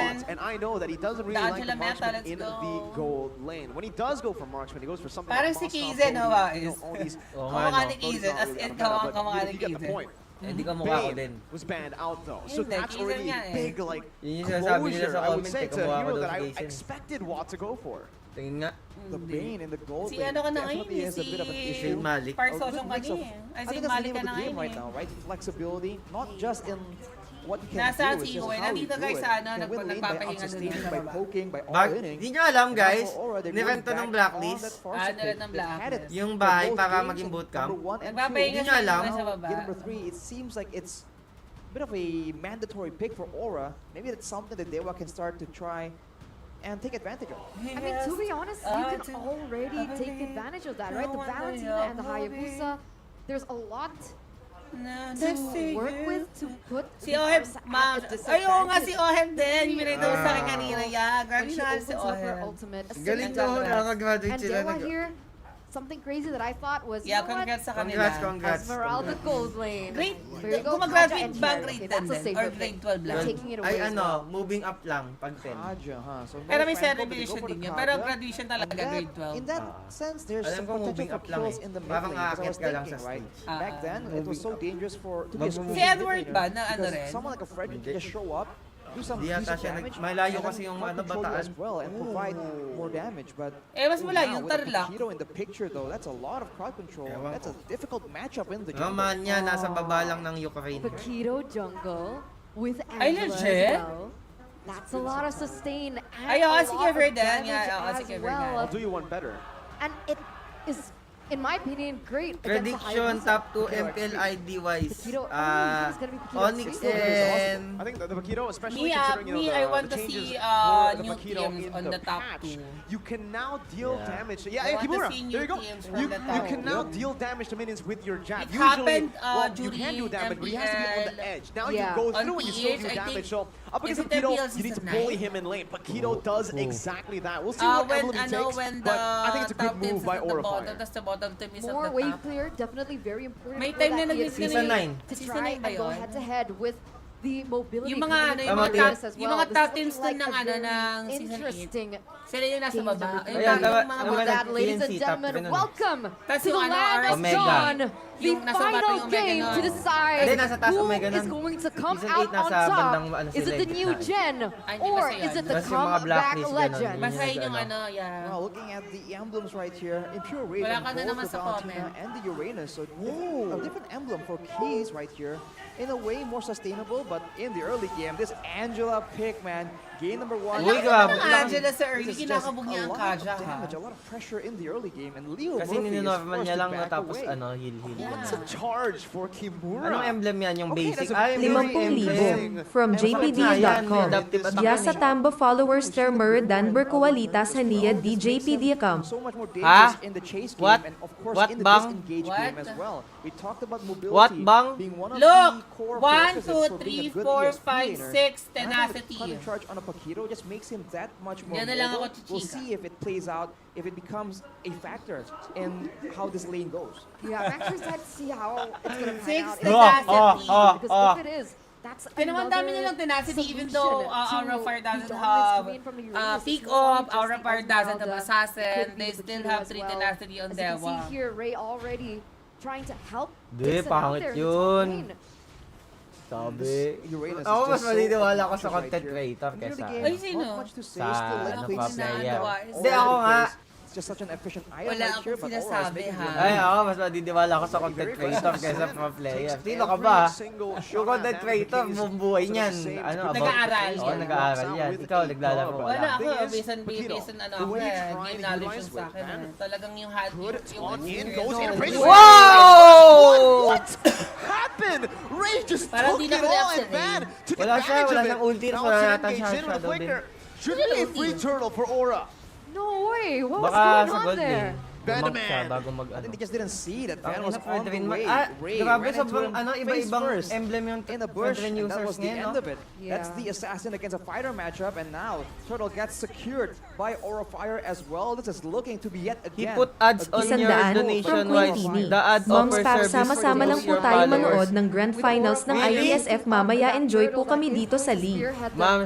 wants. And I know that he doesn't really like the marksman in the gold lane. When he does go for marksman, he goes for something parang like si Kizen, no, Wais? Kamukha ni Kizen, as in kamukha ni Kizen. Hindi ka mukha ko din. Was banned out though, so Hindi, that's Kizen already nga eh. big like Yun yung sinasabi nila closure, sa I would comment, say, eh, to a kamukha ko hero daw that si I Kizen. expected Watt to go for. Tingin nga. The Bane in the gold Si lane ano ka na definitely ngayon, is a bit of an si issue. Malik. Park A Sosong good ka mix niya of- eh. I As think in, that's the Malik name ka of na the game ngayon right eh. now, right? Flexibility, not just in what you can Nasa do, it's just Tigoy, how you nandito do guys it. sa ano, You can win lane by nagpapahinga outsustaining, doon sa by baba. poking, by all-inning. Di nyo alam guys, They're nirento going ng back blacklist. on that far Ah, circuit. nirent ng They've had it blacklist. Yung for bahay both para games maging in bootcamp. number 1 and 2. Nagpapahinga Hindi nyo alam. sa baba. Game number 3, it seems like it's a bit of a mandatory pick for Aura. Maybe that's something that DEWA can start to try and take advantage of. I mean, to be honest, you can already take advantage of that, right? The Valentina and the Hayabusa, there's a lot to work with to put Si the Ohem, Arsa ma... at a Ay, oo nga si disadvantage. Ohem din. Yung pinito sa akin kanina. Yeah, When grabe she na opens si up her Ohem. ultimate, a Galing single ko, blast. nakagraduate And sila. DEWA here, something crazy that I thought was, Yeah, you know what? congrats sa Congrats, kanila. congrats. Esmeralda gold lane. Grade, Here you go, kung mag-graduate Kaja and ba, Cherry. grade Okay, 10 that's a din? safer Or grade pick. 12 lang? They're taking it away Ay as ano, well. moving up lang, pag 10. Kaja, huh? So no Pero may Franco, set but they go revision for the din yun. Kaja. Pero graduation talaga, And that- grade 12. In that sense, there's Alam some ko potential moving for up lang kills eh. in the mid Parang lane. Because I was aakyat ka lang thinking, sa right? stage. Back then, it was so dangerous to be a squishy Si Edward mid ba, laner na ano because rin? someone like a Frederick can just show up, do some Di yata decent siya damage, malayo and kasi then yung hard ano, control you bataan. as well and provide more damage. But Eh, mas malayo now, yung with the Tarlac. Paquito in the picture though, that's a lot of crowd control. Ewan That's a ko. difficult matchup in the jungle. Naman niya, nasa baba lang ng Ukraine. Paquito jungle with Ay, Angela legit? as well. That's a lot of sustain and Ay, oo, a si lot of Keverdan. damage Yeah, oo, si as Keverdan. well. I'll do you one better. And it is, in my opinion, great against the Prediction, Hayabusa. top 2 MPL ID wise. Paquito, I think it's gonna be Paquito Onyx Street. and... I think the Paquito, especially Me, considering you know, I want the to changes see, for the new Paquito teams in on the top patch, 2. you can now deal Yeah. damage. I Yeah, want to Kimura, see there you new go. teams from You the can top. now deal damage to minions with your jab. It Usually, happened, well, you can do during damage, but he has to be on the MPL. edge. Now Yeah. you go On through and you still do PH, I damage. think- So up against is it Paquito, MPL you need to season bully 9? him in lane. Paquito does exactly that. We'll see what When, emblem he takes, when but I think it's a good top teams move by is at the bottom, Aurafire. tapos the bottom team is at More the wave top. clear, definitely very important. May for time that na ESP Season 9. to Season try 9 ba and go yun? head to head with the mobility. Yung mga ano, yung Tama, mga Tia. top, as yung well. mga This top is teams like ng a ano very ng season 8. interesting Sila yung nasa games baba. of Yung the Ayan, mga tama- mga tama with that, ladies and TNC, top gentlemen, 3 welcome Tas to yung the ano, land of Omega. Dawn. The Yung nasa baba final yung Omega game nun. to decide Hindi, nasa taas who Omega nun. is going to come Season out 8 on nasa top. bandang ano Is it sila, the new gitna. gen Ay, hindi or basta is yun. it the Basta yung mga comeback blacklist, ganun. legend? Basta yun yung Ano. ano, yeah. Well, looking at the emblems right here, Impure Rage Wala on ka na both naman the sa Valentina comment. and the Uranus. So a different emblem for keys right here. In a way, more sustainable, but in the early game, this Angela pick, man, game number 1. Uy, grabe. Ang Angela sa early, This is just kinakabog niya ang a lot of Kaja, ha? damage, a lot of pressure in the early game, and Leo Kasi Murphy is ninormal forced niya to lang back natapos away. ano, heal. What's a charge for Kimura? Anong emblem yan? Yung Okay, basic? that's a Ay, very 50,000 interesting from emblem. JPD.com. Adaptive attack Ya yan sa eh. Tamba followers Termer Dan Berkowalitas Hania DJPD account. So much more Ha? dangerous in the chase game What? and of course What in the bang? disengage What? game as well. We talked about mobility What bang? being one of Look! the core 1, 2, prerequisites for being 3, a good 4, ESP 5, laner. 6, And I think the tenacity. cutting charge on a Paquito just makes him that much more Yan na lang mobile. ako, We'll chichika. see if it plays out, if it becomes a factor in how this lane goes. Yeah, I'm actually excited to see how it's going to pan 6 out. tenacity. Because if it is, that's Kaya naman dami another nilang tenacity even solution though to Aurafire the doesn't dominance have coming in from the Uranus. pick It's not up, just the Aurafire doesn't have Esmeralda, assassin, could be they the still Paquito have as 3 well. tenacity on As you can DEWA. see here, Ray already trying to help. Di, Dixon out pangit there in the yun. top lane. Sabi. Uranus is Ako mas just so maniniwala ko sa obnoxious content right here. creator In the early kesa game, Ay, not sino? much to say, Sa still ano like pa clicks player. Wais. Hindi, ako nga. It's just such an efficient item Wala right here, akong but Aura is sinasabi, making ha? good Ay, use. ako mas maniniwala ko sa content creator kesa pro player. Sino ka ba? Yung content creator, bumubuhay niyan. Ano, about... Nag-aaral Oo, yan. nag-aaral yan. Ikaw, naglalaro. Wala ako, Thing is, based on Paquito, ano the ako way eh, he's trying game to knowledge utilize yung sa akin. with eh. Talagang yung hard Good yung on in, experience. goes in and praise. Wow! What happened? Ray just Parang took di na it ko all na-upset and ran, took Wala siya, advantage wala of siyang it. ulti, Now wala it's an yata engage siya in with the shadow flicker. din. Should be a free turtle for Aura. No way! What was Baka going sa on gold there? eh. Siya, bago mag I think they just didn't see that Van Ang was ina, on the Fredrin way. Ray grabe, ran into sobrang him face iba-ibang first emblem yung in the bush, Fredrin and that users was the ngayon, end no? of it. That's Yeah. the assassin against a fighter matchup, and now Turtle gets secured by Aura Fire as well. This is looking to be yet He again put ads on a your Isandaan donation from wise. Queenie. The ad Moms, offer para service sama-sama to lang po your tayo followers. manood ng Grand Finals ng ISF mamaya. Enjoy po kami dito sa League. Ma'am,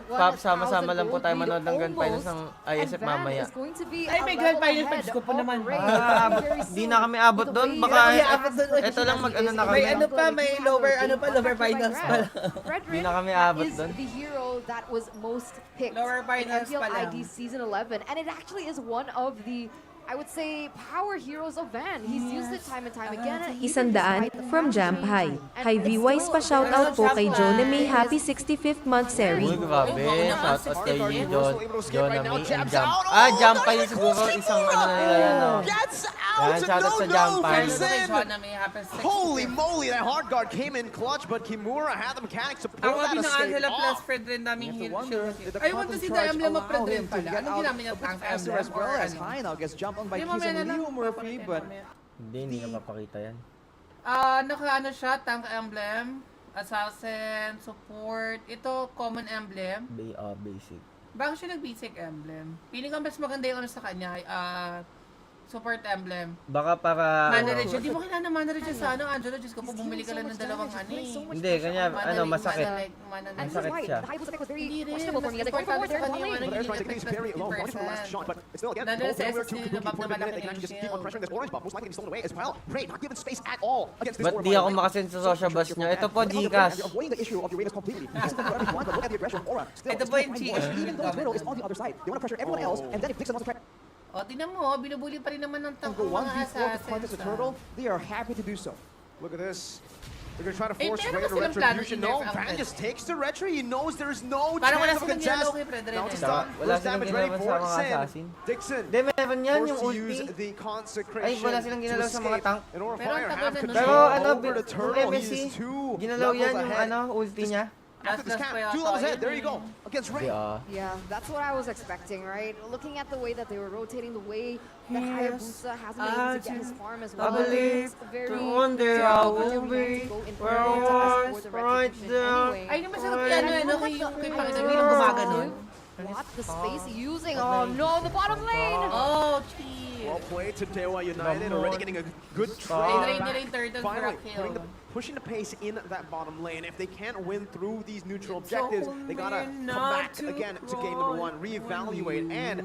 Pop, sama-sama lang po tayo manood ng Grand Finals ng ISF mamaya. Ay, may Grand Finals page ko po naman. Di na kami abot doon. Baka ito lang mag-ano na kami. May ano pa, may lower finals pa. Di na kami abot is doon. the hero that was most picked Lower finals in pa MPL lang. ID Season 11, and it actually is one of the, I would say, power heroes of Van. He's used it time and time again. even Isandaan despite the from fact Jump that High. and Hi it's Wais still pa shoutout po kay John na may happy 65th month series. Uy, grabe. Shoutout kay John Jonami and Jump. Jump pa yun siguro. Isang ano na nila yan, no? Gets Yan, out! shoutout sa No, Jump no! High. Comes in. Holy Holy moly, that hard guard came in clutch, but Kimura had the mechanics to pull Ang that abi ng escape Angela plus off. Fred rin daming You have to heal. wonder, did the I want to quantum see the charge emblem of allow Fred rin him to pala. get Anong out ginamit niya a bit tank faster emblem? as well or as ano? High now gets jumped on by Hindi, Keys mamaya and na lang. Leo Murphy, Papalitan but mamaya. Hindi niya mapakita yan. Naka-ano siya, tank emblem, assassin, support. Ito, common emblem. Basic. Bakit siya nag-basic emblem? Feeling ko mas maganda yung ano sa kanya, support emblem. Baka para... Mana Regis. Di mo kailangan na Mana Regis sa ano, Angelo. Diyos ko po, bumili ka lang ng dalawang ano eh. Hindi, kanya, masakit. Mana And Masakit he's right. siya. The Hayabusa pick was very Hindi rin. questionable for me. As I Mas go forward, there's importante one sa lane. kanya But they're trying to take very low, watching the last shot, but still again, Nandun both sa nowhere SSC, to Kabuki nabab for the na minute. They malaki can just yung keep on shield. pressuring this orange buff, most likely to be stolen away as well. Ray not given space at all against this Ba't Aura di ako Fire. makasin sa social bus nyo? Ito po, Gcash. you're avoiding the issue of Uranus completely. You can do whatever you want, but look at the aggression of Aura. Still, Ito it's po still yung fine Gcash. voice, even though Turtle is on the other side. They want to pressure everyone else, and then if Dixon wants to try O, tingnan mo, binubuli pa rin naman ng and tank go ng mga 1v4 to punish the assassins. Turtle, they are happy to do so. Look at this. They're gonna try to Eh, force meron Ray ba to silang plano retribution. in there No, for Van Alfred? just takes the retro. He knows there's no Parang wala chance of silang contest. ginagawa kay Fred Now Rin to eh. stop. Wala First silang damage ready ginagawa for sa mga Sin. assassin. Dixon Hindi, meron yan yung forced to ulti. use the consecration Ay, wala silang to ginalaw sa mga escape. tank. And Aura Pero Fire ang have tagal na control nun. Pero ano, over the yung turtle. MSC, He's two ginalaw yan levels yung ahead. ulti niya. After this Last camp, pa yata 2 levels ahead. yun There you go. eh. Against Ray. Yeah, that's what I was expecting, right? Looking at the way that they were rotating, the way that Hayabusa hasn't been able to get his farm as well. believe It's very to wonder I will be where I was right there. Ay, naman sa ano, kay Panginoon gumaganon. What the space using? Oh no, the bottom lane! Oh, cheese. Well played to DEWA United. Already getting a good Drain trade. nila yung turtle for a Finally, kill. pushing the pace in that bottom lane. If they can't win through these neutral objectives, they gotta come back again to game number 1, reevaluate, and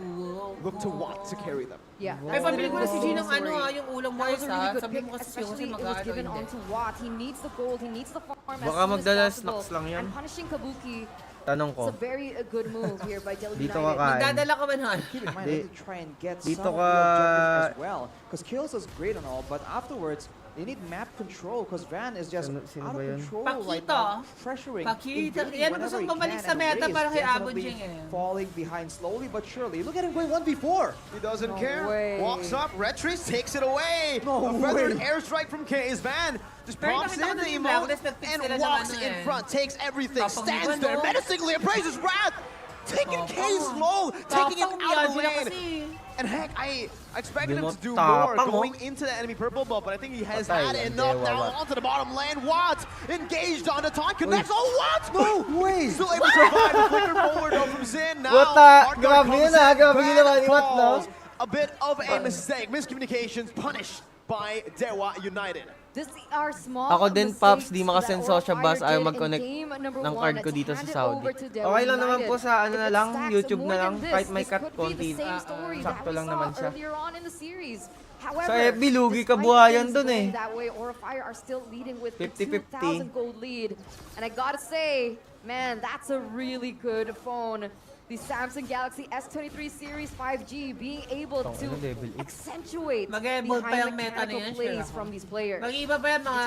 look to Watt to carry them. Yeah, Ay, pabili ko na si Gino ng story. ano yung ulam That was Wais a really good Sabi pick, mo kasi especially it was mag-ano given hindi. onto Watt. He needs the gold, he needs the farm as Baka soon as magdala possible. snacks lang yan. And punishing Kabuki, Tanong it's ko, a very good move here by Del dito United. kakain. Magdadala ka ba nun? Keep in mind, Di- they need to try and get dito some of the ka- objectives as well. Because kills is great and all, but afterwards, they need map control because Van is just Sino out of ba yun? control right Pakito. now, pressuring. Pakito. engaging Yan, whenever gustong he bumalik can, sa and meta Ray is para kay definitely Abujing eh. falling behind slowly but surely. Look at him going 1v4. He doesn't No care. way. Walks up, Retris takes it away. No A feathered way. airstrike from K's Van. Just Pero pops nakita ko in the na yung emote Blacklist, nag-fix and sila ng walks ano in eh. front, takes everything, Tapang stands iba, there no? menacingly, appraises Wrath, taking K's low, taking him out of the lane. And heck, I expected him to do more Tapang, going into the enemy purple buff, but I think he has Patay had yan, enough Dewa, now Watt. onto the bottom lane. Watt engaged on the taunt, connects. Oh, what? No way! Still able to survive the flicker forward though from Zin. Now, What the- hard guard grabe comes yun ah, in, grabe Van ginawa ni Watt, no? falls. A bit of a mistake, miscommunications punished by DEWA United. This are small Ako din, Pops, di makasend mistakes social that bus, ayaw Aura Fire did mag-connect in game number ng one card ko to dito sa hand it Saudi. over to Dewa Okay lang naman United. po sa ano If na it lang, stacks YouTube more na lang, than this, kahit may this cut could be konti. the same story that Sakto we lang saw naman siya. earlier on in the series. However, Sa FB, lugi despite kabuhayan things dun eh. going that way, Aura Fire are still leading with a 50-50. 2,000 gold lead. And I gotta say, man, that's a really good phone. The Samsung Galaxy S23 Series 5G being able Tong, to ano, level X. accentuate the Mag-evolve pa high yung meta na mechanical yan, plays sure. from these players. Mag-iba pa yan mga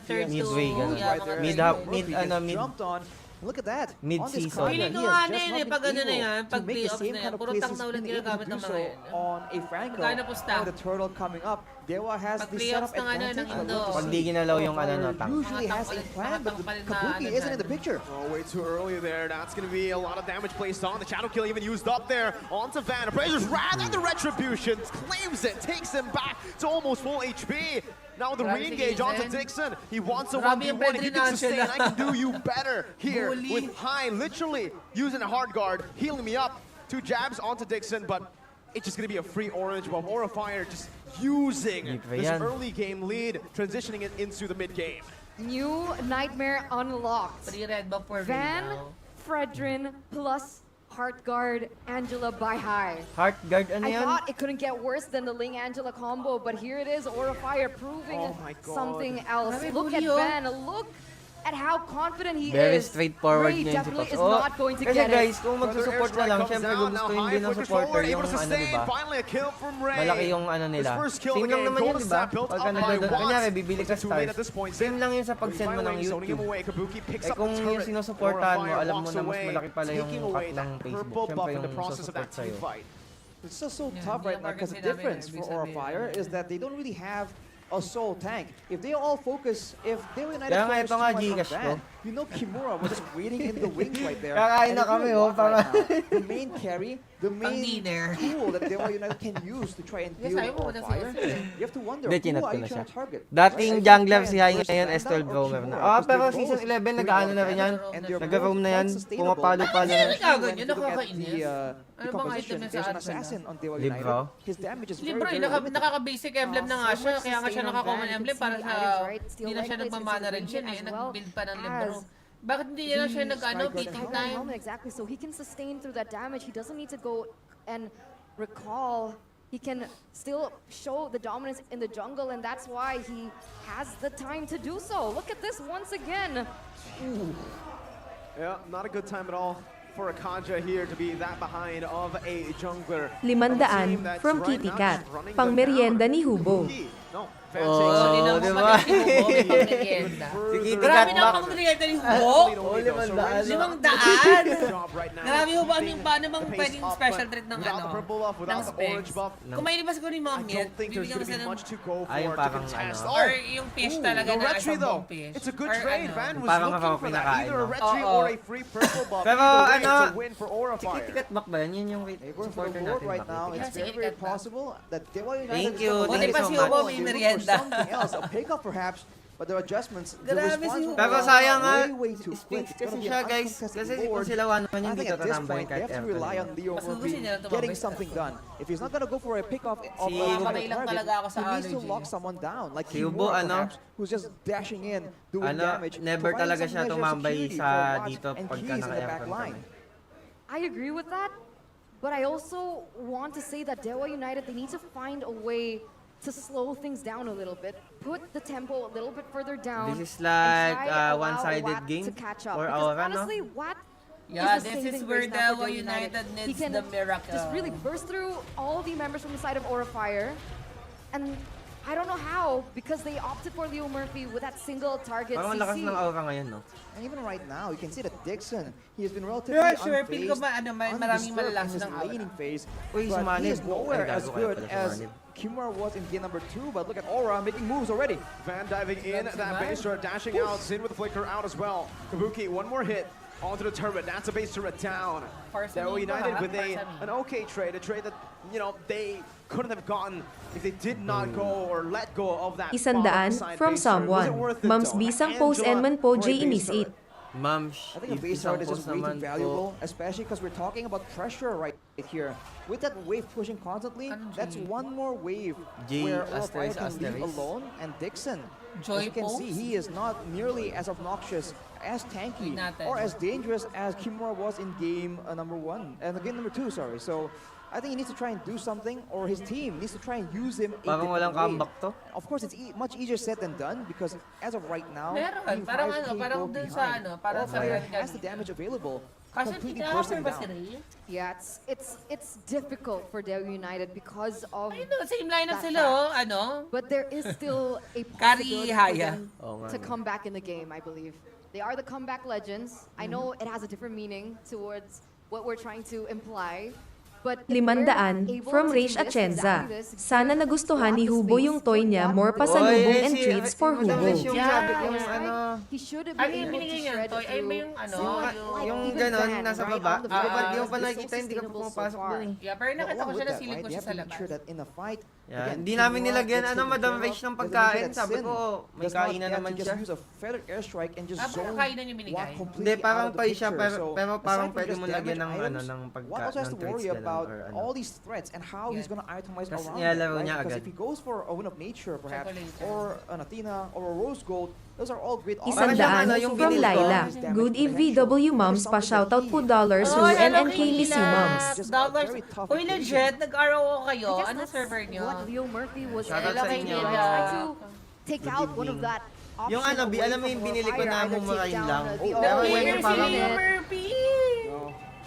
third to... Midway, ganun. yeah, Right mga there. Mid third half, to- mid, Murphy ano, gets mid. jumped on. Look at that. Mid-season. On this card, Feeling he ko has nga just na yun not eh, pag been ano na able yan, to pag make the playoffs same na yan, kind of puro plays tank he's na ulit been able to ginagamit do ng so mga yan. on a Franco. Gaya na po stamp. Now the turtle coming up. Dewa has the Pag-playoffs setup ng ano, advantage. ng but Indo. look to Pag see, di ginalaw yung ano, Orifire no, tank. usually has a plan, but the Kabuki isn't in the picture. Oh, way too early there. That's going to be a lot of damage placed on. The Shadow Kill even used up there onto Van. Appraiser's Wrath and the Retribution claims it, takes him back to almost full HP. Now the Grabe si re-engage onto Gizen. Dixon. He wants a Grabe yung 1v1. If you can Pedrinaccio sustain, na. I can do you better here Bully. with High literally using a hard guard, healing me up. 2 jabs onto Dixon, but it's just going to be a free orange while Orifire just using this early game lead, transitioning it into the mid game. New nightmare unlocked. Pre-red buff for Van, now. Fredrin, plus Heartguard, Angela by High. Heart guard, ano I yan? thought it couldn't get worse than the Ling Angela combo, but here it is, Orifire proving Oh my God. something else. Grabe, Look at bully, oh. Van, look at how confident he Very is. straightforward Ray niya yung definitely is support. not going to Kasi get guys, it. kung magsusupport na lang, syempre gugustuhin din ng supporter yung ano, diba? Finally a kill from Ray. Malaki yung ano nila. His first kill Same lang again. naman yun, Golden diba? Sap built Pagka up by nagdodon, Watts. kanyari, bibili ka Was it too late stars. at this point? Same lang yun sa pag-send mo ng Finally zoning him YouTube. away. Kabuki picks Eh up kung the yung turret. sinusuportahan mo, Orifire alam mo walks na mas away, malaki pala yung taking cut away ng that Facebook. purple buff Syempre in the yung process of that susupport team sa'yo. fight. It's just so Yeah, tough hindi right lang now because the market difference sinabi, for ibig Orifire sabihin. is that they don't really have a sole tank. If they all focus, if they were United Kaya nga focus ito too nga, much on Gcash ko. Van, you know Kimura was just waiting in the wings right there. Kakain na And if kami, you oh, walk para- right now, the main carry, the main dinner. tool that Dewa United can use to try and Yes, deal ayaw with mo, that's Orifire, it. you have to wonder, Hindi, who chinat are ko you na trying siya. to target? Dating Right? jungler si Are you Haing trying ngayon, to S12 Vandal or roamer na. Kimura? Ah, Because pero they're season both 11 doing nag-ano well na rin yan. damage, and they're Nag-roam both na yan. quite sustainable. Pumapalo-palo na. Ano gagawin When yun? you look at Nakakainis. the Ano bang composition, item yun sa there's an Arsenal? assassin on Dewa Libro? United. His damage is very, Libro, very limited. nakaka-basic emblem na nga siya, kaya nga siya naka-common emblem para sa Still hindi na siya like this, nagmamana it's rin siya, as eh, well nag-build pa ng as libro. Bakit hindi na siya nag-ano, Striker PT and time? Helmet, exactly. So he can sustain through that damage. He doesn't need to go and recall. He can still show the dominance in the jungle, and that's why he has the time to do so. Look at this once again. Yeah, not a good time at all for a Kanja here to be that behind of a jungler. 500 from Kitty Cat. Pang merienda ni Hubo. No, Oh, Hindi na di mo ba? pag-merienda. Si Kitty Grabe Cat na Mac. pang merienda ni Hugo. Oh, 500. 500. Grabe ho ba yung paano bang pwedeng special treat ng without ano? the purple buff, Ng without the orange specs. buff. Kung may lipas ko ni I Ma'am Miet, don't think there's bibigyan ko going to be sila ng... much to go Ay, for to parang contest. ano. Oh, Or yung fish talaga the na retry isang though, buong fish. it's a good Or trade. ano. Van was Parang looking for that, pinakain, either a no? retry Oo. or a free purple buff. Pero Either way, ano, it's a win for Si Orifire. Kitty Cat Mac ba yan? Yun yung They're going for supporter the Lord natin. right now. Yeah, It's sige, very, very Kat, ma'am. possible that Dewa United Thank is you. gonna Thank let you it so go much. and May they look for merienda. something else, a pickup perhaps, but their adjustments, the Grabe response si from Hugo. Pero Dewa sayang nga, way too quick. Sphinx It's gonna kasi be siya an guys. uncontested Kasi kung Lord. sila one man, I hindi think at this tatambahin point, they kahit have to Airtel rely lang. on Leo Mas for gusto niya na getting tumambay. something done. If he's not gonna go for a pickoff of Si another Hugo. Patay lang target, talaga ako sa he needs to allergy. lock someone down, like Si Hugo, Kimura ano? perhaps, who's just dashing in, doing Ano, damage, never providing talaga some siya measure of tumambay security sa for Watts dito and pagka Keys in the back naka-aircon line. kami. I agree with that, but I also want to say that Dewa United, they need to find a way to slow things down a little bit, put the tempo a little bit further down. This is and like try a allow one-sided Watt game to catch up. for Because Aura, no? honestly, Watt Yeah, is the this is saving where grace now Dewa for Dewa United He needs can the miracle. just really burst through all the members from the side of Orifire, and I don't know how, because they opted for Leo Murphy with that single target Parang ang lakas CC. ng aura ngayon, no? And even right now, you can see that Dixon, he has been relatively Yeah, sure. Feel ko unfazed, ba, ano, maraming undisturbed malalas in his ng aura. laning phase. Uy, But he sumanib. is nowhere Ay, as gago kaya good pala as sumanib. Kimura was in game number 2, but look at Aura making moves already. Van diving in, that base turret dashing out, Zin with the flicker out as well. Kabuki, one more hit onto the turret, that's a base turret down. Dewa United with an okay trade, a trade that, you know, they couldn't have gotten if they did not go or let go of that. 100 bottom side from base turret. Was it someone. worth it, Mams though? bisang Angela post and man po for a J base inis turret. it. Ma'am, I think a base isang turret is post just way too naman po. valuable, especially because we're talking about pressure right here. With that wave pushing constantly, that's one more wave G, where asterisk, Orifire can leave asterisk. alone, and Dixon, as Joy you can pulse? see, he is not nearly as obnoxious, as tanky, Natin. or as dangerous as Kimura was in game number 1, and game number 2, sorry. So I think he needs to try and do something, or his team needs to try and use him a Parang walang different way. comeback to. Of course, it's much easier said than done because as of right now, Meron. being Parang 5K ano, parang goal dun sa behind, ano, parang sa Orifire Red has Gun. the damage available, Kasi completely tinapper bursting ba si down. Ray? Yeah, it's difficult for Dewa United because of. Ay, no, same lineup that sila, oh, fact. ano? But there is still a Kari possibility for Haya. them Oo nga, to no. come back in the game, I believe. They are the comeback legends. I know it has a different meaning towards what we're trying to imply, But if we're 500 able from to Raish miss Atienza. this, Sana we're nagustuhan gonna ni block the Hubo space. yung toy niya, more Oy, pasalubong and si- treats for si Madam Raish Hubo. yung Yeah. sabi, yung ano, He should have Ano been yung able to binigay niya? shred Toy? Ay, ba yung ano? yung even ganon, Van, nasa right, baba. on the Di ko pa, floor. di ko pa It's nakikita, hindi ko pa sustainable so pumapasok far. dun eh. Yeah, pero nakita ko siya na silip ko They siya have sa to make sure labas. that in a fight, Yeah, again, hindi namin Kimura nilagyan, gets ano, taken Madam care Raish of, ng but the pagkain. minute that Sabi Sin ko, may does not kain na get to naman just siya. use a feather airstrike and just Ah, zone kain na yung binigay. walk completely Hindi, out parang of the pay siya, picture. So, pero aside parang from pwede just mo lagyan damage ng, items, ano, ng pagka, one also has ng to treats worry ganun, about or ano. all these threats and how he's gonna itemize Tas around nilalaro it, niya right? Because agad. if he goes for a win of nature, perhaps, Chocolate. or an Athena, or a rose gold, those are all great Parang siyang ano, options. yung from binili ko. Laila. Good eve VW moms pa shoutout po dollars who NNK miss you moms. Dollars. Uy, legit, nag-RO kayo. I guess Ano that's server nyo? what Leo Murphy was Shoutout sa trying inyo. to take out one of that option Yung ano, away alam mo from yung binili ko Warfire, na either mumurahin take down lang. the Pero OHMYV yun yung parang- Leo Murphy!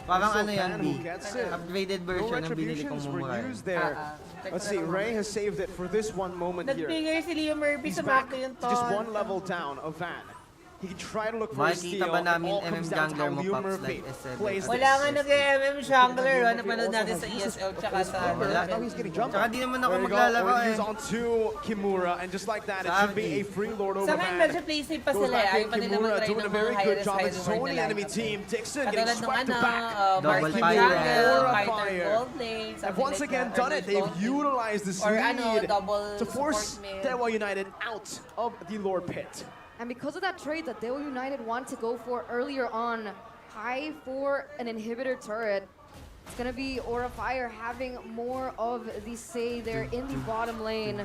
Parang So ano yan, Van B. who gets it. Upgraded No version ng binili kong retributions were mumurahin. used there. Let's see, Ray has saved it for this one moment here. Nagbigay si Leo Murphy He's sa back back yung to just one level down of Van. He can try to look for a Makikita steal. ba It namin all comes MM down to jungler how mo, Leo Pops, Murphy like S7 plays or Wala nga this. nag-MM jungler. Ano panood natin sa ESL tsaka sa... Wala. Now he's getting jumped. Tsaka di naman ako There you go. maglalaro Origins eh. onto Kimura, and just like that, it Sa should be a RD. free lord over Sa ngayon, medyo Van. play safe pa Goes sila. back Ayaw in pa nila Kimura, mag-try doing ng a mga very good high-risk, job at high-reward zoning na enemy lineup. team. Dixon Katulad getting nung swept ano, to back. Double Marksman fire. jungle, Aura fighter fire. gold lane, Have something once like again that, done or it. They've gold lane. utilized this Or ano, lead double to force support mid. DEWA United out of the Lord Pit. And because of that trade that DEWA United want to go for earlier on, high for an inhibitor turret, it's gonna be Aura Fire having more of the say there in the bottom lane.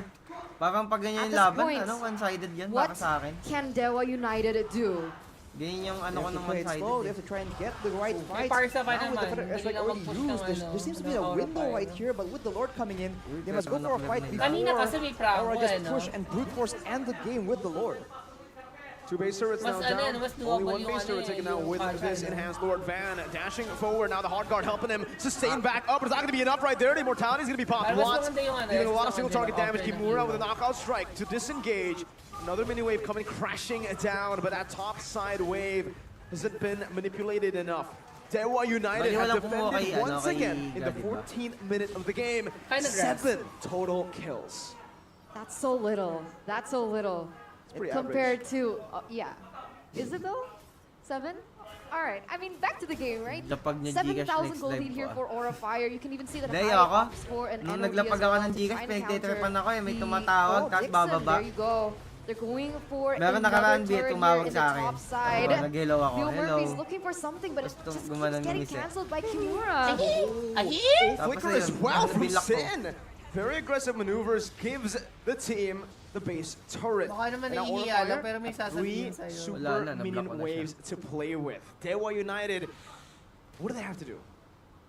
Parang pag ganyan At yung this laban, point, ano, one-sided yan, What baka sa akin. can DEWA United do? Ganyan yung They ano ko have to ng play it slow. They one-sided. have to try and get the right fight. Parsa pa Now with the naman, feather hindi airstrike lang already mag-push used, ng there seems to be a Aura window Fire. right here, but with the Lord coming in, they must go Ano for a ko fight lang before Kanina kasi may Franco, Aura just no? push and brute force end the game with the Lord. Two base turrets now Mas ano down. yan, mas Only doable one yung base ano turret eh, taken out yung with contract, this no? enhanced Lord Van. Dashing forward, now the hard guard helping him sustain back up, but it's not going to be enough right there. The immortality is going to be popped. Pero mas Watts maganda yung ano, dealing a lot of extra single target maganda damage. offer ng Kimura with a hero. knockout strike to disengage. Another mini wave coming crashing down, but that top side wave hasn't been manipulated enough. DEWA United Bali, have walang kumuha defended kay, ano, once kay again in the Gadi ba? 14th minute of the game. Kinda 7 total kills. That's so little. That's so little. pretty Compared to, yeah. Is it though? 7? All right. I mean, back to the game, right? Lapag niya 7,000 Gcash next gold live lead ko, here ah. for Aura Fire. You can even see that Hindi, high ako. ops for an Nung NOD naglapag as ako well ng to Gcash, try and pinagtitripan counter ako eh. May the- tumatawag, oh, tapos Dixon, bababa. there you go. They're going for Meron another nakaraan, Bia, turret tumawag here in sa the akin. top side. Oo, nag-hello ako. Leo Hello. Murphy's looking for something, but it Tapos just gumanon keeps yung getting isa. cancelled by Kimura. Ahi? Flicker ayun, as well from nabilak ko. Sin. Very aggressive maneuvers gives the team the base turret. Baka naman And now naiiya Aura lang, Fire, pero may three sasabihin sa'yo. super Wala na, minion nablock ko na waves to play with. DEWA United, what do they have to do?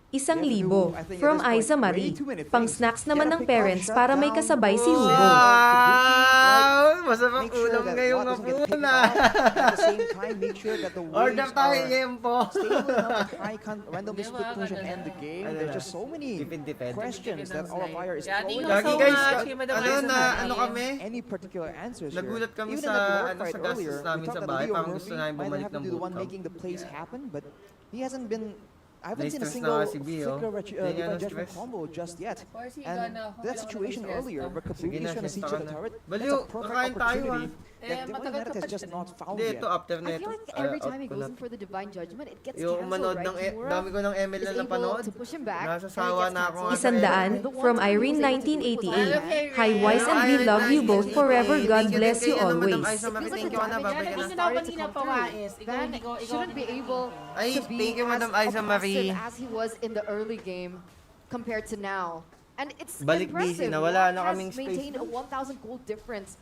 1,000 I think at from this point, Aiza way Marie. too many Pang things. snacks naman Gotta ng pick up, parents shut para may down. kasabay si Hugo. Wow! Masarap Make sure ulam that ngayong Watt doesn't get picked mapuna. off. At the same time, make sure that the Order waves tayo, are Yempo. stable enough that I can't randomly Di ba, split push and ganun end the game. Ano There's na? just so many Tipid-tipid. questions that Aura Fire is Yeah, throwing. Thank you Lagi so guys, much, Madam ano Aiza na, Marie. ano kami? Any particular answers here. Nagulat kami Even sa, in the Lord ano, fight sa gastos earlier, we namin thought sa that bahay. Leo Parang Murphy gusto namin might bumalik have to ng be the one bootcamp. making the plays happen, but he hasn't been. I haven't seen a Na-stress na single si B, oh. flicker Hindi niya divine judgment na-stress. combo just yet. Or si And Gana, that wala situation ko na earlier, where Sige Kabuki na, is trying to siege siesta ka the na. turret, Baliw, that's a perfect kakain tayo, opportunity ah. that matagal Devil ka United pa has just dyan. not found Hindi, yet. ito after na I ito. feel like every out time he ko goes na. in for the divine judgment, it gets Yung cancelled, manood right? ng, Kimura dami ko ng ML na is napanood. able to push him back. Nasasawa and it na gets ako cancelled. nga. 100 from Irene 1988. Hi Wais and we love you both forever. God bless you always. Aiza Marie, thank you, Ana. Babay ka na. Gusto na kanina pa, Wais. Ikaw, Van ikaw, shouldn't be able Ay, to be thank you, Madam as Aiza Marie. aggressive as he was in the early game compared to now. And it's busy Balik impressive. na, wala Watt na has kaming space maintained a doon. 1,000 gold difference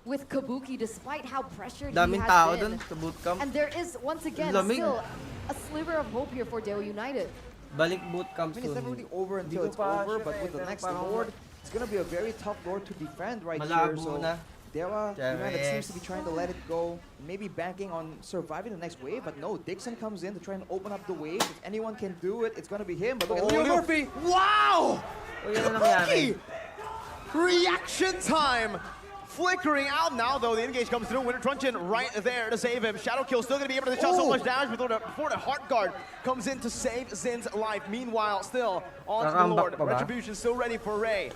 with Kabuki despite how pressured Daming he tao has dun been. sa bootcamp. And there is once again Lamig. still a sliver of hope here for DEWA United. Balik bootcamp I mean, it's never soon. really over until it's Hindi ko pa over, sure but eh, with the pero next parang- Lord, it's gonna be a very tough Lord to defend right here. Malabo So na. DEWA United Yes. seems to be trying to let it go, maybe banking on surviving the next wave, but no, Dixon comes in to try and open up the wave. If anyone can do it, it's gonna be him. But look at Leo Murphy. Wow! Uy, ano nangyari? Reaction time flickering out now, though. The engage comes through. Winter Truncheon right there to save him. Shadow Kill still going to be able to shot so much damage before the Heart Guard comes in to save Zin's life. Meanwhile, still on the Lord. Retribution still ready for Ray.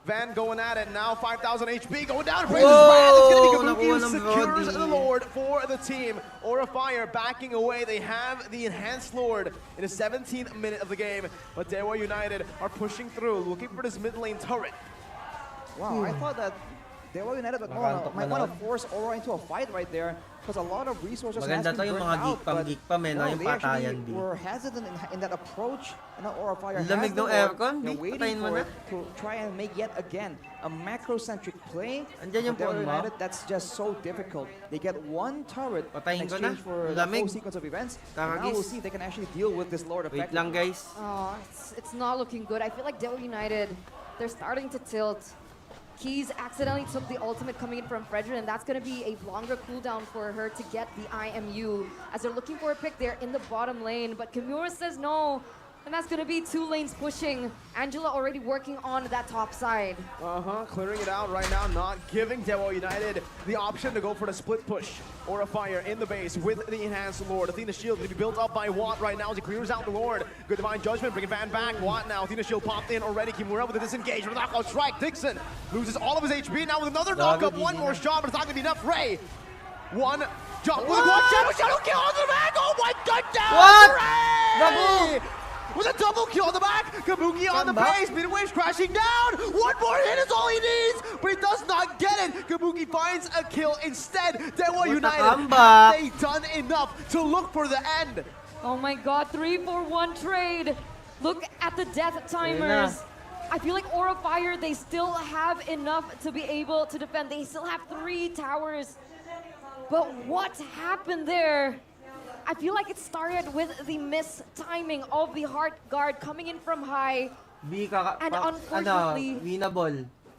Van going at it now, 5,000 HP going down. It's going to be Kabuki who secures the Lord for the team. Aura Fire backing away. They have the Enhanced Lord in the 17th minute of the game. But DEWA United are pushing through, looking for this mid lane turret. Wow, I thought that DEWA United might want to force Aura into a fight right there because a lot of resources has been burned out, but geek no, they actually were hesitant in that approach, and now Aura Fire has the Lord. They're waiting for it to try and make yet again a macro-centric play. DEWA United, that's just so difficult. They get one turret in exchange for the whole sequence of events, and now we'll see if they can actually deal with this Lord effectively. Wait lang, guys. Oh, it's not looking good. I feel like DEWA United, they're starting to tilt. Keys accidentally took the ultimate coming in from Fredrin, and that's going to be a longer cooldown for her to get the IMU, as they're looking for a pick there in the bottom lane. But Kimura says no, and that's going to be 2 lanes pushing. Angela already working on that top side. Clearing it out right now, not giving DEWA United the option to go for the split push. Aura Fire in the base with the Enhanced Lord. Athena Shield going to be built up by Watt right now as he clears out the Lord. Good Divine Judgment, bringing Van back. Watt now, Athena Shield popped in already. Kimura with a disengage with a knockout strike. Dixon loses all of his HP now with another knockup. One more shot, but it's not going to be enough. Ray, one jump with one shadow kill on the back. Oh my goodness! Ray! With a double kill on the back, Kabuki on the base, Midway's crashing down. One more hit is all he needs, but he does not get it. Kabuki finds a kill instead. DEWA United, have they done enough to look for the end? Oh my god, 3-for-1 trade. Look at the death timers. I feel like Aura Fire, they still have enough to be able to defend. They still have 3 towers. But what happened there? I feel like it started with the mistiming of the Heart Guard coming in from high. And unfortunately,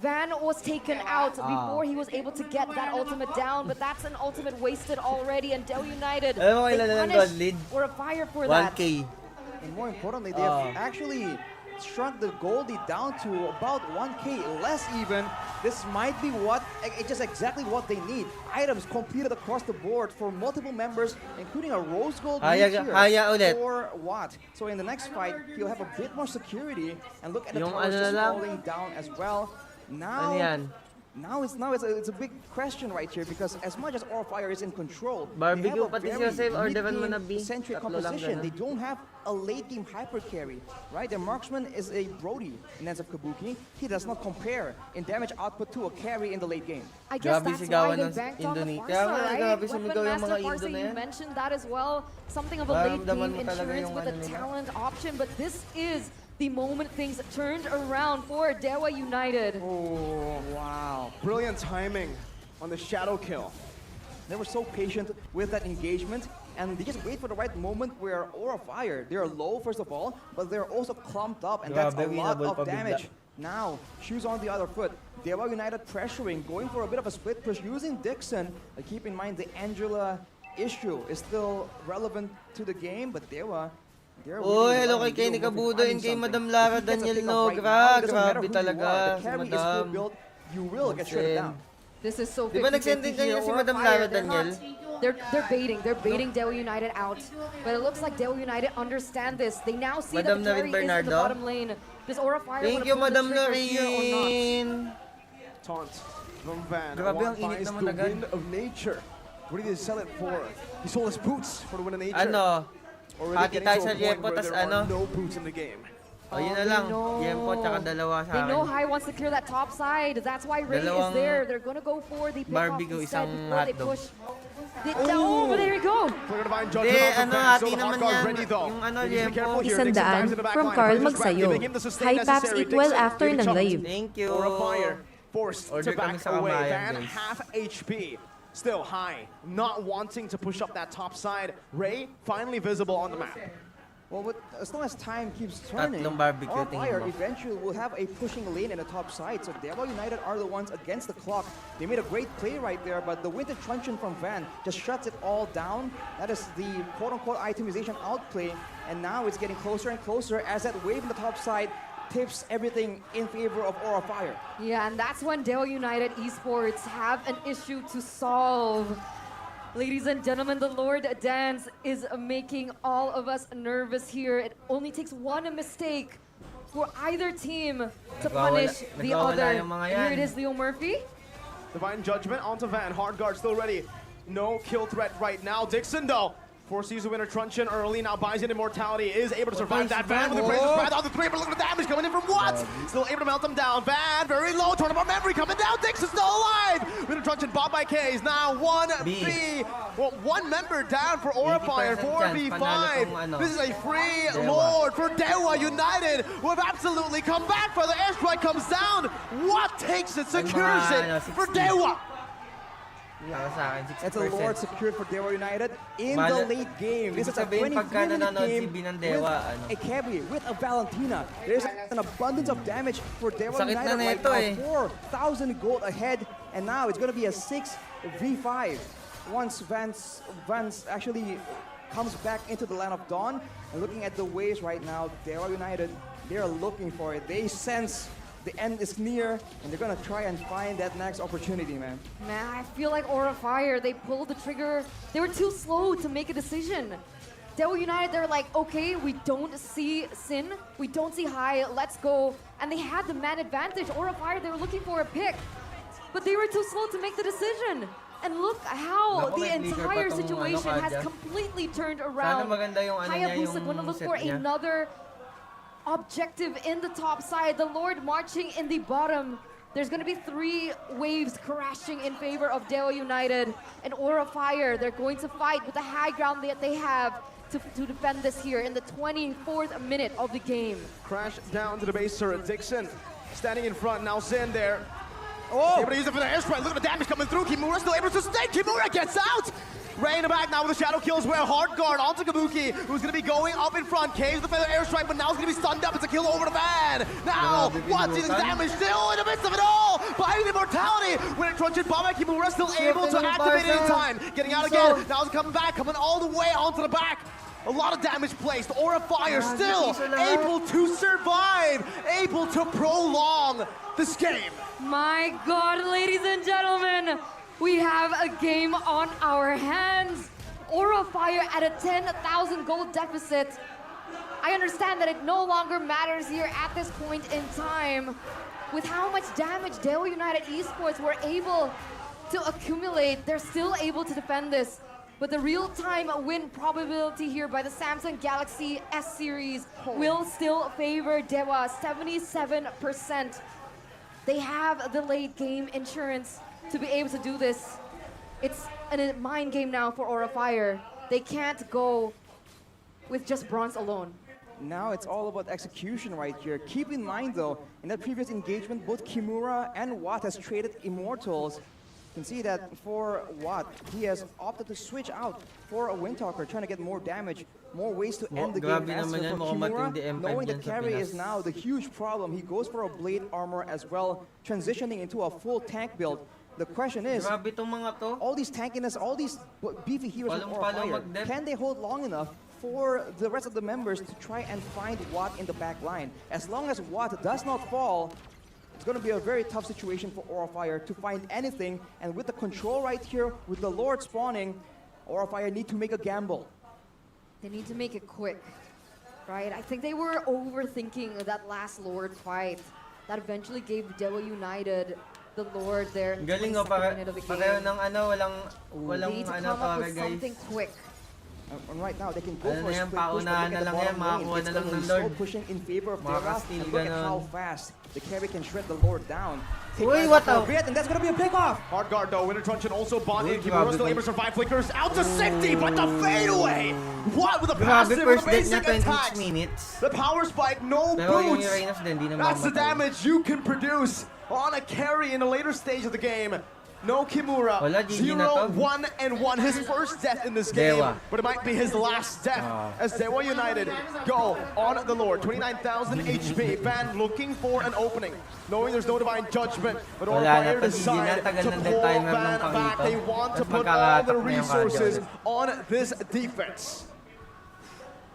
Van was taken out before he was able to get that ultimate down. But that's an ultimate wasted already. And DEWA United, they punished Aura Fire for that. 1K. And more importantly, they have actually shrunk the Goldie down to about 1K less even. This might be just exactly what they need. Items completed across the board for multiple members, including a Rose Gold for Watt. So in the next fight, he'll have a bit more security, and look at the towers just falling down as well. Now it's a big question right here, because as much as Aura Fire is in control, they have a very mid-game-centric composition. They don't have a late-game hyper carry, right? Their marksman is a Brody in sense of Kabuki. He does not compare in damage output to a carry in the late game. I guess that's why they banked on the Farsa, right? Weapon Master Farsa, you mentioned that as well. Something of a late-game insurance with a talent option, but this is the moment things turned around for DEWA United. Oh, wow. Brilliant timing on the shadow kill. They were so patient with that engagement, and they just wait for the right moment where Aura Fire, they're low first of all, but they're also clumped up, and that's a lot of damage. Now, shoes on the other foot. DEWA United pressuring, going for a bit of a split push using Dixon. Keep in mind the Angela issue is still relevant to the game, but DEWA, hello kay Kenny Cabudo and kay Madam Lara Daniel Nogra. Grabe talaga si Madam. You will get shredded down. This is so 50-50 Diba nagsending kayo si Madam Lara Daniel? They're baiting DEWA United out. But it looks like DEWA United understand this. They now see that the carry is in the bottom lane. This Aura Fire. Thank you, Madam Noreen. Taunt from Van. Grabe ang init finds naman the agad. Wind of Nature. What did he sell it for? He sold his boots for the Wind of Nature. Ano? Already Pati tayo sa Yempo, tas ano? No boots in the game. O yun na lang. Yempo tsaka dalawa sa They know akin. High wants to clear that top side. That's why Ray is there. They're gonna go for the pick-off Barbecue, instead isang before they hotdog. push. But there we go. Hati naman yan. Yung ano, Yempo. 100 from Carl Magsayo. Hi Paps, eat well after ng live. Thank you. Forced to Order kami back sa away. kamayan, Van guys. half HP. Still high, not wanting to push up that top side. Ray finally visible on the map. Well, as long as time keeps turning, Tatlong barbecue, Aura tingin Fire mo. eventually will have a pushing lane in the top side. So DEWA United are the ones against the clock. They made a great play right there, but the Winter Truncheon from Van just shuts it all down. That is the quote-unquote itemization outplay, and now it's getting closer and closer as that wave in the top side tips everything in favor of Aura Fire. Yeah, and that's when DEWA United Esports have an issue to solve. Ladies and gentlemen, the Lord Dance is making all of us nervous here. It only takes one mistake for either team to punish the other. Here it is, Leo Murphy. Divine Judgment onto Van. Hard guard still ready. No kill threat right now. Dixon, though, forces the winner Truncheon early. Now buys in Immortality. Is able to survive that. Van with the Razor's Wrath on the 3, but look at the damage coming in from What? Still able to melt them down. Van, very low. Tournament memory coming down. Dixon still alive. Winner Truncheon bought by K's. Now 1B. Well, one member down for Aura Fire. 4v5. This is a free Lord for DEWA United, who have absolutely come back for the airstrike comes down. What takes it? Secures it for DEWA. It's a Lord secured for DEWA United in the late game. This is a 23-minute game with a carry, with a Valentina. There's an abundance of damage for DEWA United right now. 4,000 gold ahead, and now it's going to be a 6v5. Once Vance actually comes back into the land of Dawn, and looking at the Wais right now, DEWA United, they're looking for it. They sense the end is near, and they're gonna try and find that next opportunity, man. Man, I feel like Aura Fire, they pulled the trigger. They were too slow to make a decision. DEWA United, they're like, okay, we don't see Sin, we don't see High, let's go. And they had the man advantage. Aura Fire, they were looking for a pick, but they were too slow to make the decision. And look how the entire situation has completely turned around. Hayabusa gonna look for another objective in the top side. The Lord marching in the bottom. There's going to be 3 waves crashing in favor of DEWA United. And Aura Fire, they're going to fight with the high ground that they have to defend this here in the 24th minute of the game. Crash down to the base turret. Dixon standing in front. Now Zen there. Oh! Able to use it for the airstrike. Look at the damage coming through. Kimura still able to sustain. Kimura gets out! Ray in the back now with the shadow kill as well. Hard guard onto Kabuki, who's going to be going up in front. Caves the feather airstrike, but now he's going to be stunned up. It's a kill over the Van. Now, what's the damage? Still in the midst of it all. Buying the immortality. When it Truncheon bomb, Kimura still able to activate it in time. Getting out again. Now he's coming back, coming all the way onto the back. A lot of damage placed. Aura Fire still able to survive, able to prolong this game. My God, ladies and gentlemen, we have a game on our hands. Aura Fire at a 10,000 gold deficit. I understand that it no longer matters here at this point in time. With how much damage DEWA United Esports were able to accumulate, they're still able to defend this. But the real-time win probability here by the Samsung Galaxy S series will still favor DEWA, 77%. They have the late game insurance to be able to do this. It's a mind game now for Aura Fire. They can't go with just bronze alone. Now it's all about execution right here. Keep in mind though, in that previous engagement, both Kimura and Watt has traded Immortals. You can see that for Watt, he has opted to switch out for a Windtalker, trying to get more damage, more ways to end the game. As for Kimura, knowing that carry is now the huge problem, he goes for a Blade Armor as well, transitioning into a full tank build. The question is, all these tankiness, all these beefy heroes of Aura Fire, can they hold long enough for the rest of the members to try and find Watt in the back line? As long as Watt does not fall, it's going to be a very tough situation for Aura Fire to find anything. And with the control right here, with the Lord spawning, Aura Fire need to make a gamble. They need to make it quick, right? I think they were overthinking that last Lord fight that eventually gave DEWA United the Lord there in the 22nd minute of the game. They need to come up with something quick. And right now, they can go for a split push, but look at the bottom lane. It's going to be slow pushing in favor of DEWA. And look at how fast the carry can shred the Lord down. Uy, what the? And that's going to be a pick-off. Hard guard though, Winter Truncheon also bonded. Kimura still able to survive. Flickers out to safety, but the fadeaway! What with a passive with a basic attack? The power spike, no boots! That's the damage you can produce on a carry in a later stage of the game. No Kimura, 0-1-1, his first death in this game, but it might be his last death as DEWA United go on the Lord. 29,000 HP, Van looking for an opening, knowing there's no Divine Judgment, but Aura Fire decide to pull Van back. They want to put all their resources on this defense.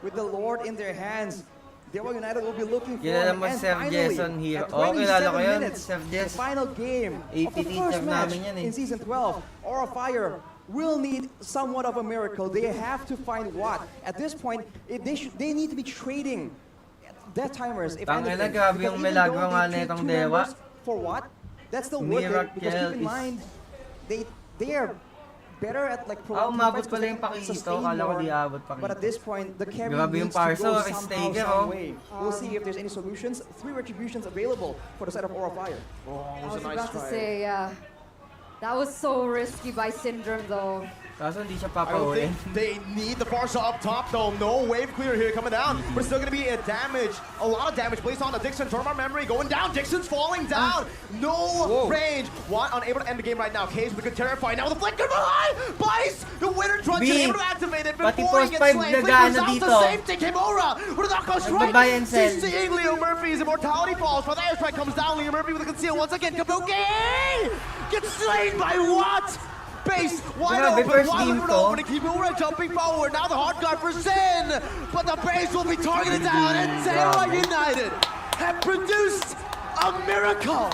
With the Lord in their hands, Dewa United will be looking for Kilala him. mo And Sir finally, Jason here. at Oh, kilala 27 ko yun, minutes, Sir the Jess. final game of AP the first teacher match namin yan eh. in Season 12. Aura Fire will need somewhat of a miracle. They have to find what? At this point, they need to be trading death timers. If Tangina, anything. grabe Because yung even milagro though nga they trade nitong two Dewa. members, for what? That's still worth it. Because keep Miracle in is- mind, they are better at like provoking umabot fights pala because yung they can Pakito. sustain Kala ko more. di abot Pakito. But at this point, the carry Grabe yung needs to Parso, go Rick somehow, Staker, some oh. way. We'll see if there's any solutions. 3 retributions available for the side of Aura Fire. Oh, I it was was a nice about to try. say, yeah. That was so risky by Syndrome, though. Kaso hindi siya I don't papauwi. think they need the Farsa up top though. No wave clear here coming down. But it's still going to be a lot of damage placed on the Dixon. From our memory going down. Dixon's falling down. No range. Watt unable to end the game right now. Cage with a good terrify. Now with the flicker behind. Bice, the winner truncheon B. able to activate it Pati before he post gets 5 slain. na Flicker's gaano out dito. to save Kimura with a knockout strike. Magbabayan Sen. CCing Leo Murphy's immortality falls. But the airstrike comes down. Leo Murphy with a conceal once again. Kabuki gets slain by Watt. Base wide Grabe, open, first wide game open, to. open, and Kimura jumping forward. Now the hard guard for Sin, but the base will be targeted down, and Dewa United have produced a miracle.